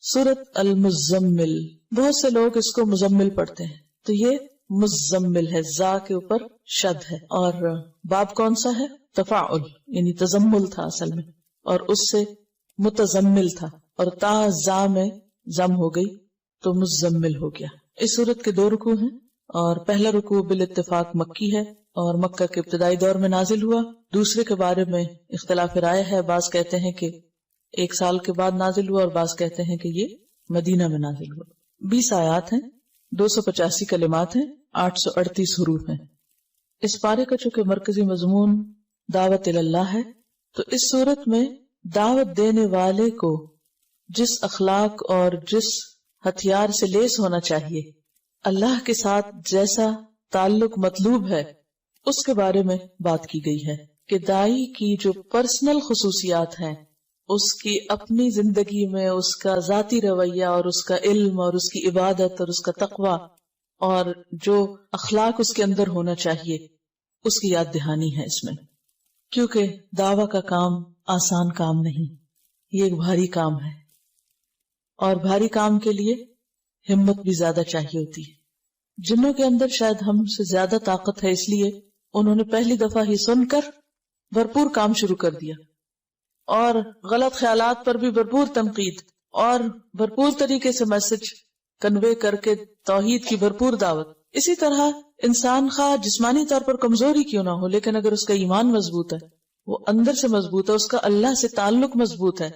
سورت المزمل، بہت سے لوگ اس کو مزمل پڑھتے ہیں، تو یہ مزمل ہے، زا کے اوپر شد ہے، اور باب کون سا ہے؟ تفاعل، یعنی تزمل تھا اصل میں، اور اس سے متزمل تھا، اور تا زا میں زم ہو گئی تو مزمل ہو گیا۔ اس سورت کے 2 رکوع ہیں، اور پہلا رکوع بالاتفاق مکی ہے اور مکہ کے ابتدائی دور میں نازل ہوا۔ دوسرے کے بارے میں اختلاف رائے ہے، بعض کہتے ہیں کہ 1 سال کے بعد نازل ہوا، اور بعض کہتے ہیں کہ یہ مدینہ میں نازل ہوا۔ 20 آیات ہیں، 285 کلمات ہیں، 838 حروف ہیں۔ اس پارے کا چونکہ مرکزی مضمون دعوت اللہ ہے، تو اس صورت میں دعوت دینے والے کو جس اخلاق اور جس ہتھیار سے لیس ہونا چاہیے، اللہ کے ساتھ جیسا تعلق مطلوب ہے، اس کے بارے میں بات کی گئی ہے کہ داعی کی جو پرسنل خصوصیات ہیں، اس کی اپنی زندگی میں اس کا ذاتی رویہ اور اس کا علم اور اس کی عبادت اور اس کا تقوی اور جو اخلاق اس کے اندر ہونا چاہیے، اس کی یاد دہانی ہے اس میں، کیونکہ دعویٰ کا کام آسان کام نہیں، یہ ایک بھاری کام ہے، اور بھاری کام کے لیے ہمت بھی زیادہ چاہیے ہوتی ہے۔ جنوں کے اندر شاید ہم سے زیادہ طاقت ہے، اس لیے انہوں نے پہلی دفعہ ہی سن کر بھرپور کام شروع کر دیا، اور غلط خیالات پر بھی بھرپور تنقید، اور بھرپور طریقے سے میسج کنوے کر کے توحید کی بھرپور دعوت۔ اسی طرح انسان خواہ جسمانی طور پر کمزوری کیوں نہ ہو، لیکن اگر اس کا ایمان مضبوط ہے، وہ اندر سے مضبوط ہے، اس کا اللہ سے تعلق مضبوط ہے،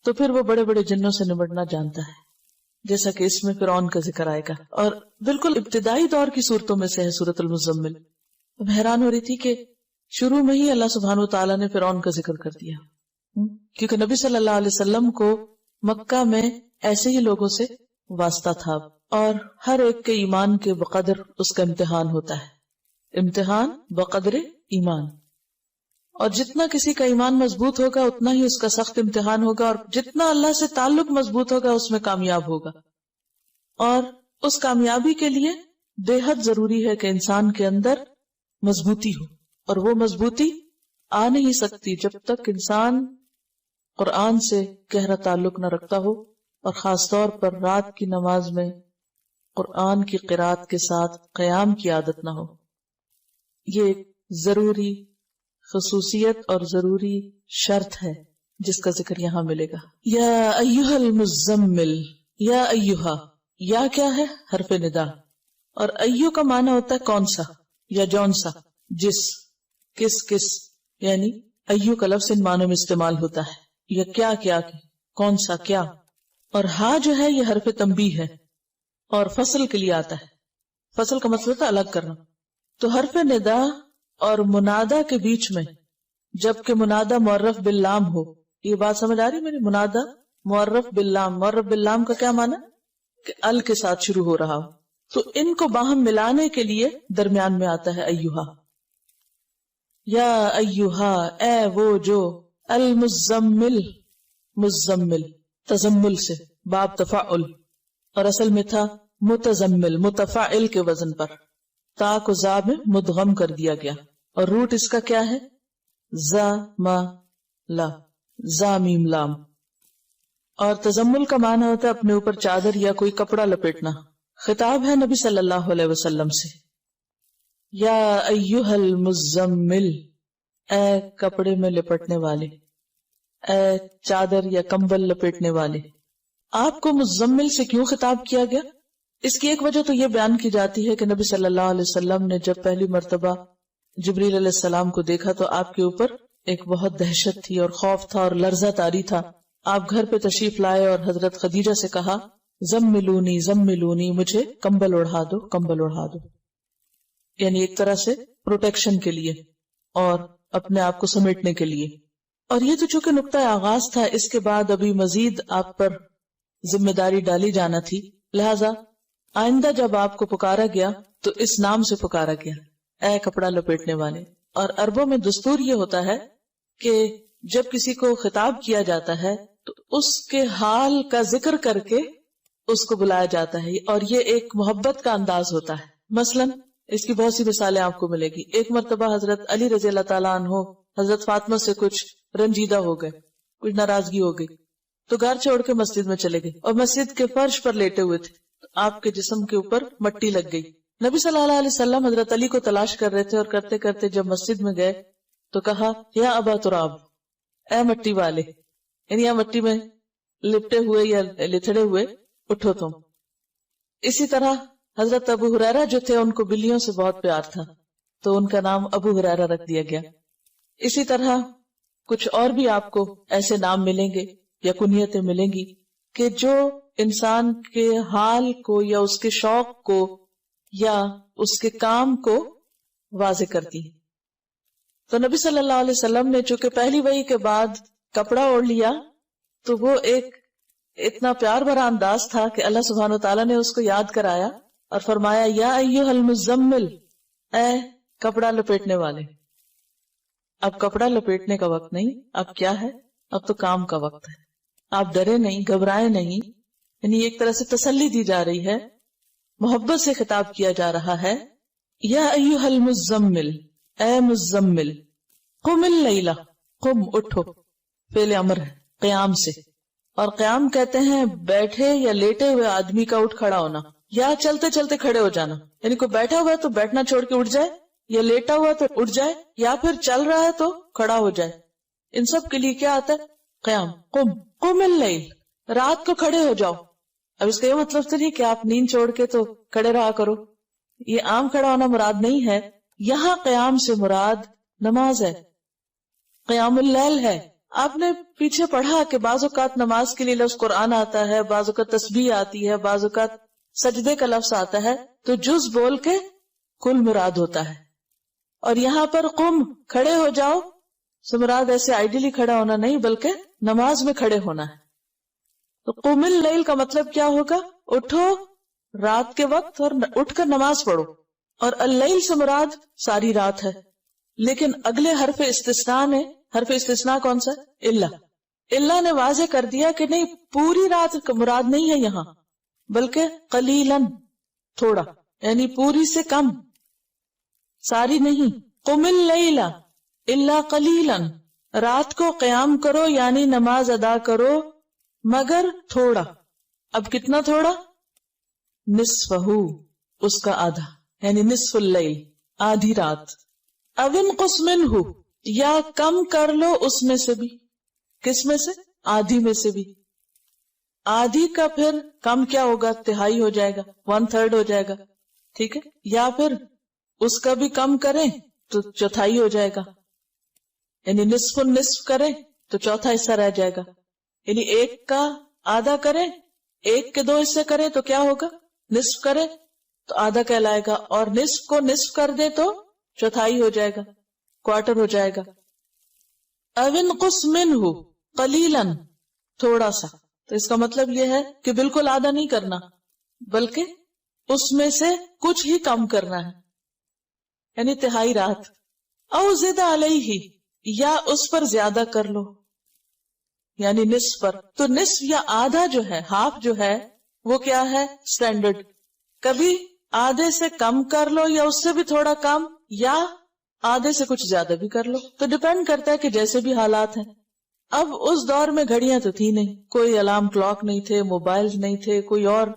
تو پھر وہ بڑے بڑے جنوں سے نمٹنا جانتا ہے، جیسا کہ اس میں فرعون کا ذکر آئے گا، اور بالکل ابتدائی دور کی صورتوں میں سے ہے سورۃ المزمل۔ اب حیران ہو رہی تھی کہ شروع میں ہی اللہ سبحانہ وتعالیٰ نے فرعون کا ذکر کر دیا، کیونکہ نبی صلی اللہ علیہ وسلم کو مکہ میں ایسے ہی لوگوں سے واسطہ تھا، اور ہر ایک کے ایمان کے بقدر اس کا امتحان ہوتا ہے، امتحان بقدر ایمان، اور جتنا کسی کا ایمان مضبوط ہوگا اتنا ہی اس کا سخت امتحان ہوگا، اور جتنا اللہ سے تعلق مضبوط ہوگا اس میں کامیاب ہوگا۔ اور اس کامیابی کے لیے بے حد ضروری ہے کہ انسان کے اندر مضبوطی ہو، اور وہ مضبوطی آ نہیں سکتی جب تک انسان قرآن سے گہرا تعلق نہ رکھتا ہو، اور خاص طور پر رات کی نماز میں قرآن کی قرات کے ساتھ قیام کی عادت نہ ہو۔ یہ ایک ضروری خصوصیت اور ضروری شرط ہے جس کا ذکر یہاں ملے گا۔ یا ایھا المزمل، یا ایھا، یا کیا ہے؟ حرف ندا، اور ایو کا معنی ہوتا ہے کون سا یا جون سا، جس، کس، یعنی ایو کا لفظ ان معنوں میں استعمال ہوتا ہے، یا کیا، کون سا کیا، اور ہا جو ہے یہ حرف تنبیہ ہے اور فصل کے لیے آتا ہے۔ فصل کا مطلب ہوتا ہے الگ کرنا، تو حرف ندا اور منادا کے بیچ میں جبکہ منادا معرف باللام ہو، یہ بات سمجھ آ رہی میری؟ منادا معرف باللام، معرف باللام کا کیا معنی؟ کہ ال کے ساتھ شروع ہو رہا ہو، تو ان کو باہم ملانے کے لیے درمیان میں آتا ہے ایھا۔ یا ایھا، اے وہ جو، المزمل، مزمل تزمل سے، باب تفاعل، اور اصل میں تھا متزمل، متفاعل کے وزن پر، تا کو زا میں مدغم کر دیا گیا، اور روٹ اس کا کیا ہے؟ زا ما لا، زا میم لام، اور تزمل کا معنی ہوتا ہے اپنے اوپر چادر یا کوئی کپڑا لپیٹنا۔ خطاب ہے نبی صلی اللہ علیہ وسلم سے، یا ایھا المزمل، اے کپڑے میں لپٹنے والے، اے چادر یا کمبل لپیٹنے والے۔ آپ کو مزمل سے کیوں خطاب کیا گیا؟ اس کی ایک وجہ تو یہ بیان کی جاتی ہے کہ نبی صلی اللہ علیہ وسلم نے جب پہلی مرتبہ جبریل علیہ السلام کو دیکھا تو آپ کے اوپر ایک بہت دہشت تھی اور خوف تھا اور لرزہ طاری تھا۔ آپ گھر پہ تشریف لائے اور حضرت خدیجہ سے کہا، زملونی زملونی، مجھے کمبل اڑھا دو، کمبل اڑھا دو، یعنی ایک طرح سے پروٹیکشن کے لیے اور اپنے آپ کو سمیٹنے کے لیے۔ اور یہ تو چونکہ نقطہ آغاز تھا، اس کے بعد ابھی مزید آپ پر ذمہ داری ڈالی جانا تھی، لہذا آئندہ جب آپ کو پکارا گیا تو اس نام سے پکارا گیا، اے کپڑا لپیٹنے والے۔ اور عربوں میں دستور یہ ہوتا ہے کہ جب کسی کو خطاب کیا جاتا ہے تو اس کے حال کا ذکر کر کے اس کو بلایا جاتا ہے، اور یہ ایک محبت کا انداز ہوتا ہے۔ مثلا اس کی بہت سی مثالیں آپ کو ملے گی۔ ایک مرتبہ حضرت علی رضی اللہ تعالیٰ عنہ حضرت فاطمہ سے کچھ رنجیدہ ہو گئے، کچھ ناراضگی ہو گئی، تو گھر چھوڑ کے مسجد میں چلے گئے اور مسجد کے فرش پر لیٹے ہوئے تھے، آپ کے جسم کے اوپر مٹی لگ گئی. نبی صلی اللہ علیہ وسلم حضرت علی کو تلاش کر رہے تھے اور کرتے کرتے جب مسجد میں گئے تو کہا یا ابا تراب، اے مٹی والے، یعنی یا مٹی میں لپٹے ہوئے یا لتھڑے ہوئے اٹھو تم. اسی طرح حضرت ابو ہریرہ جو تھے ان کو بلیوں سے بہت پیار تھا تو ان کا نام ابو ہریرہ رکھ دیا گیا. اسی طرح کچھ اور بھی آپ کو ایسے نام ملیں گے یا کنیتیں ملیں گی کہ جو انسان کے حال کو یا اس کے شوق کو یا اس کے کام کو واضح کرتی ہے. تو نبی صلی اللہ علیہ وسلم نے چونکہ پہلی وحی کے بعد کپڑا اوڑھ لیا تو وہ ایک اتنا پیار بھرا انداز تھا کہ اللہ سبحانہ وتعالیٰ نے اس کو یاد کرایا اور فرمایا یا ایھا المزمل، اے کپڑا لپیٹنے والے. اب کپڑا لپیٹنے کا وقت نہیں، اب کیا ہے؟ اب تو کام کا وقت ہے. آپ ڈرے نہیں، گھبرائے نہیں، یعنی ایک طرح سے تسلی دی جا رہی ہے، محبت سے خطاب کیا جا رہا ہے. یا ایھا المزمل، اے مزمل، قم اللیلہ، قم اٹھو، فعل امر ہے قیام سے، اور قیام کہتے ہیں بیٹھے یا لیٹے ہوئے آدمی کا اٹھ کھڑا ہونا یا چلتے چلتے کھڑے ہو جانا. یعنی کوئی بیٹھا ہوا ہے تو بیٹھنا چھوڑ کے اٹھ جائے، یا لیٹا ہوا تو اٹھ جائے، یا پھر چل رہا ہے تو کھڑا ہو جائے. ان سب کے لیے کیا آتا ہے؟ قیام. قم اللیل، رات کو کھڑے ہو جاؤ. اب اس کا یہ مطلب تو نہیں کہ آپ نیند چھوڑ کے تو کھڑے رہا کرو، یہ عام کھڑا ہونا مراد نہیں ہے. یہاں قیام سے مراد نماز ہے، قیام اللیل ہے. آپ نے پیچھے پڑھا کہ بعض اوقات نماز کے لیے لفظ قرآن آتا ہے، بعض اوقات تسبیح آتی ہے، بعض اوقات سجدے کا لفظ آتا ہے، تو جز بول کے کل مراد ہوتا ہے. اور یہاں پر قم، کھڑے ہو جاؤ سے مراد ایسے آئیڈیلی کھڑا ہونا نہیں بلکہ نماز میں کھڑے ہونا ہے. تو قم اللیل کا مطلب کیا ہوگا؟ اٹھو رات کے وقت اور اٹھ کر نماز پڑھو. اور اللیل سے مراد ساری رات ہے. لیکن اگلے حرف استثناء نے، حرف استثناء کون سا؟ اللہ نے واضح کر دیا کہ نہیں، پوری رات کا مراد نہیں ہے یہاں، بلکہ قلیلاً، تھوڑا، یعنی پوری سے کم، ساری نہیں. قم اللیل الا قلیلاً، رات کو قیام کرو یعنی نماز ادا کرو مگر تھوڑا. اب کتنا تھوڑا؟ نصفہ، اس کا آدھا، یعنی نصف اللیل، آدھی رات. او انقص منہ، یا کم کر لو اس میں سے بھی. کس میں سے؟ آدھی میں سے بھی. آدھی کا پھر کم کیا ہوگا؟ تہائی ہو جائے گا، 1/3 ہو جائے گا، ٹھیک ہے. یا پھر اس کا بھی کم کریں تو چوتھائی ہو جائے گا، یعنی نصف النصف کریں تو چوتھا حصہ رہ جائے گا. یعنی ایک کا آدھا کریں، ایک کے 2 حصے کریں تو کیا ہوگا؟ نصف کریں تو آدھا کہلائے گا، اور نصف کو نصف کر دے تو چوتھائی ہو جائے گا، کوارٹر ہو جائے گا. او انقص منہ قلیلاً، تھوڑا سا. تو اس کا مطلب یہ ہے کہ بالکل آدھا نہیں کرنا بلکہ اس میں سے کچھ ہی کم کرنا ہے، یعنی تہائی رات. او زد علیہ، یا اس پر زیادہ کر لو، یعنی نصف پر. تو نصف یا آدھا جو ہے، ہاف جو ہے، وہ کیا ہے؟ سٹینڈرڈ. کبھی آدھے سے کم کر لو یا اس سے بھی تھوڑا کم، یا آدھے سے کچھ زیادہ بھی کر لو. تو ڈیپینڈ کرتا ہے کہ جیسے بھی حالات ہیں. اب اس دور میں گھڑیاں تو تھی نہیں، کوئی الارم کلاک نہیں تھے، موبائل نہیں تھے، کوئی اور